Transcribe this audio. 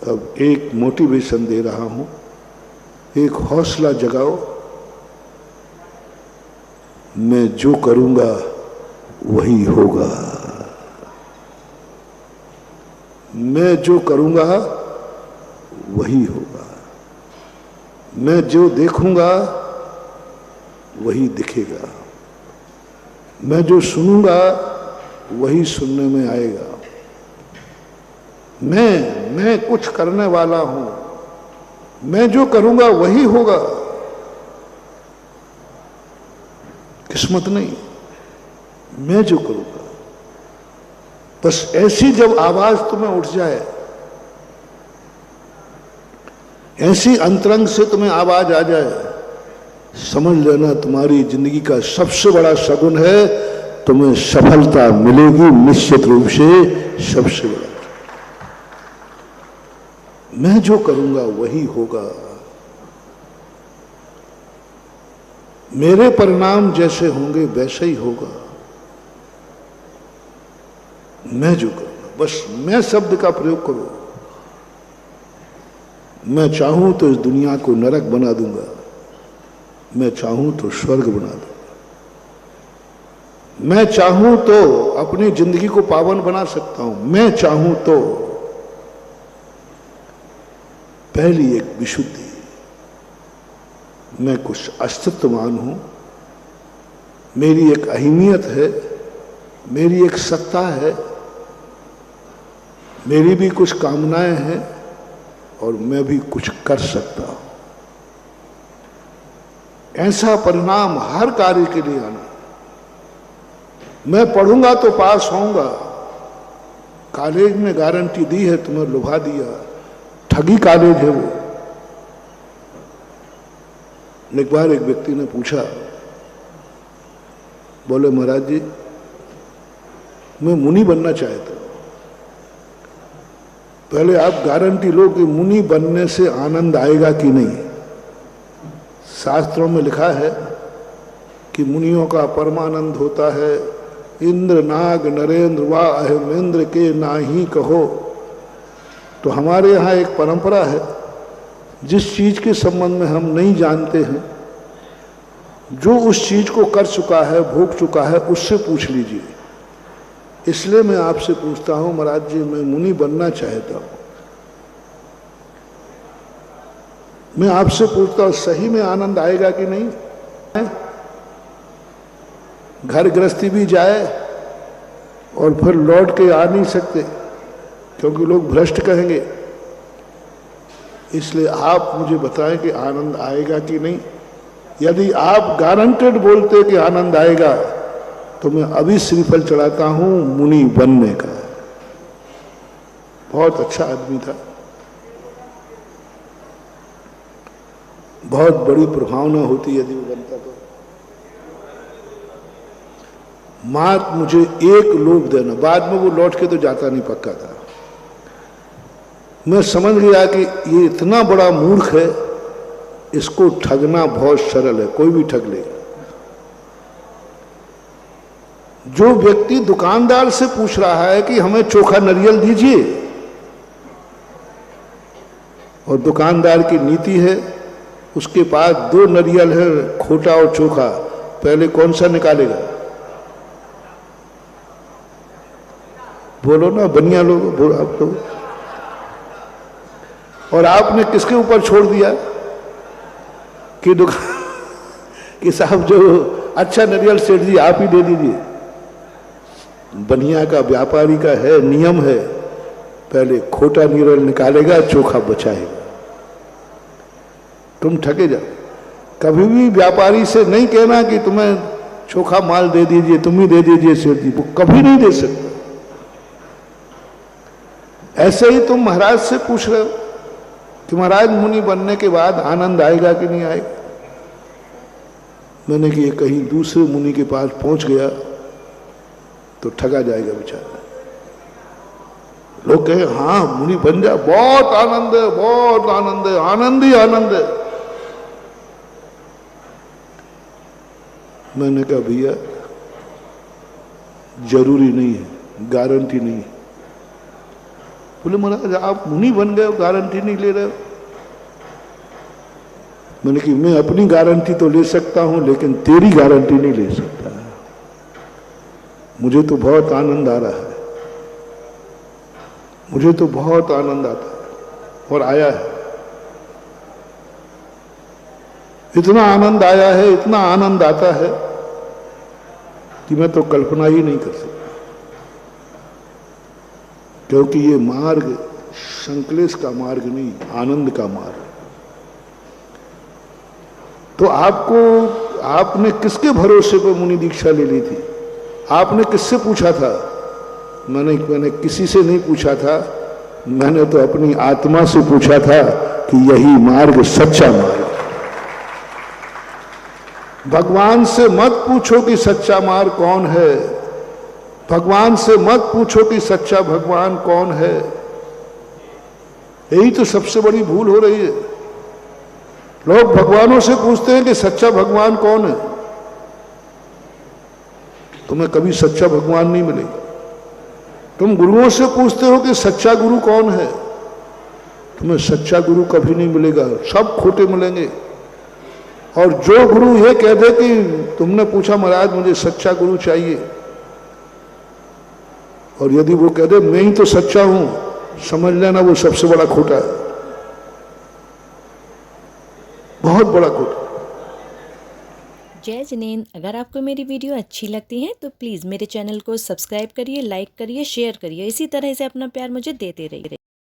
अब एक मोटिवेशन दे रहा हूं, एक हौसला जगाओ। मैं जो करूंगा वही होगा। मैं जो करूंगा वही होगा। मैं जो देखूंगा वही दिखेगा। मैं जो सुनूंगा वही सुनने में आएगा। मैं कुछ करने वाला हूं। मैं जो करूंगा वही होगा। किस्मत नहीं, मैं जो करूंगा। बस ऐसी जब आवाज तुम्हें उठ जाए, ऐसी अंतरंग से तुम्हें आवाज आ जाए, समझ लेना तुम्हारी जिंदगी का सबसे बड़ा शगुन है। तुम्हें सफलता मिलेगी निश्चित रूप से, सबसे बड़ा। मैं जो करूंगा वही होगा। मेरे परिणाम जैसे होंगे वैसे ही होगा। मैं जो करूंगा, बस मैं शब्द का प्रयोग करो। मैं चाहूं तो इस दुनिया को नरक बना दूंगा, मैं चाहूं तो स्वर्ग बना दूंगा। मैं चाहूं तो अपनी जिंदगी को पावन बना सकता हूं। मैं चाहूं तो पहली एक विशुद्धि, मैं कुछ अस्तित्ववान हूं, मेरी एक अहमियत है, मेरी एक सत्ता है, मेरी भी कुछ कामनाएं हैं और मैं भी कुछ कर सकता हूं। ऐसा परिणाम हर कार्य के लिए आना। मैं पढ़ूंगा तो पास होऊंगा। कॉलेज ने गारंटी दी है, तुम्हें लुभा दिया, ठगी कॉलेज है वो। एक बार एक व्यक्ति ने पूछा, बोले महाराज जी मैं मुनि बनना चाहता हूं। पहले आप गारंटी लो कि मुनि बनने से आनंद आएगा कि नहीं। शास्त्रों में लिखा है कि मुनियों का परमानंद होता है। इंद्र नाग नरेंद्र वा अहमेंद्र के नाही कहो। तो हमारे यहाँ एक परंपरा है, जिस चीज के संबंध में हम नहीं जानते हैं, जो उस चीज को कर चुका है, भोग चुका है, उससे पूछ लीजिए। इसलिए मैं आपसे पूछता हूं महाराज जी, मैं मुनि बनना चाहता हूं। मैं आपसे पूछता हूं, सही में आनंद आएगा कि नहीं? घर गृहस्थी भी जाए और फिर लौट के आ नहीं सकते, क्योंकि लोग भ्रष्ट कहेंगे। इसलिए आप मुझे बताएं कि आनंद आएगा कि नहीं। यदि आप गारंटेड बोलते कि आनंद आएगा, तो मैं अभी श्रीफल चढ़ाता हूं मुनि बनने का। बहुत अच्छा आदमी था, बहुत बड़ी प्रभावना होती यदि वो बनता तो। मात मुझे एक लोभ देना, बाद में वो लौट के तो जाता नहीं, पक्का था। मैं समझ गया कि ये इतना बड़ा मूर्ख है, इसको ठगना बहुत सरल है, कोई भी ठग लेगा। जो व्यक्ति दुकानदार से पूछ रहा है कि हमें चोखा नारियल दीजिए, और दुकानदार की नीति है उसके पास 2 नारियल है, खोटा और चोखा, पहले कौन सा निकालेगा? बोलो ना बनिया लोग, बोलो आप लोग। और आपने किसके ऊपर छोड़ दिया कि दुकान कि साहब जो अच्छा नारियल सेठ जी आप ही दे दीजिए। बनिया का, व्यापारी का है, नियम है, पहले खोटा नारियल निकालेगा, चोखा बचाएगा। तुम ठगे जाओ। कभी भी व्यापारी से नहीं कहना कि तुम्हें चोखा माल दे दीजिए, तुम ही दे दीजिए सेठ जी, वो कभी नहीं दे सकता। ऐसे ही तुम महाराज से पूछ रहे हो कि महाराज मुनि बनने के बाद आनंद आएगा कि नहीं आएगा। मैंने कि ये कहीं दूसरे मुनि के पास पहुंच गया तो ठगा जाएगा बेचारा। लोग कहे हाँ मुनि बन जा, बहुत आनंद है, बहुत आनंद है, आनंद ही आनंद है। मैंने कहा भैया जरूरी नहीं है, गारंटी नहीं है। बोले महाराज आप मुनि बन गए हो, गारंटी नहीं ले रहे हो। मैंने कि मैं अपनी गारंटी तो ले सकता हूं लेकिन तेरी गारंटी नहीं ले सकता। मुझे तो बहुत आनंद आ रहा है, मुझे तो बहुत आनंद आता है और आया है। इतना आनंद आया है, इतना आनंद आता है कि मैं तो कल्पना ही नहीं कर सकता। क्योंकि ये मार्ग संक्लेश का मार्ग नहीं, आनंद का मार्ग। तो आपने किसके भरोसे पर मुनि दीक्षा ले ली थी? आपने किससे पूछा था? मैंने किसी से नहीं पूछा था, मैंने तो अपनी आत्मा से पूछा था कि यही मार्ग सच्चा मार्ग। भगवान से मत पूछो कि सच्चा मार्ग कौन है, भगवान से मत पूछो कि सच्चा भगवान कौन है। यही तो सबसे बड़ी भूल हो रही है। लोग भगवानों से पूछते हैं कि सच्चा भगवान कौन है। तुम्हें कभी सच्चा भगवान नहीं मिलेगा। तुम गुरुओं से पूछते हो कि सच्चा गुरु कौन है, तुम्हें सच्चा गुरु कभी नहीं मिलेगा, सब खोटे मिलेंगे। और जो गुरु ये कह दे कि तुमने पूछा महाराज मुझे सच्चा गुरु चाहिए, और यदि वो कह दे मैं ही तो सच्चा हूं, समझ लेना वो सबसे बड़ा खोटा है, बहुत बड़ा खोटा। जय जिनेंद्र, अगर आपको मेरी वीडियो अच्छी लगती है तो प्लीज़ मेरे चैनल को सब्सक्राइब करिए, लाइक करिए, शेयर करिए। इसी तरह से अपना प्यार मुझे देते रहिए।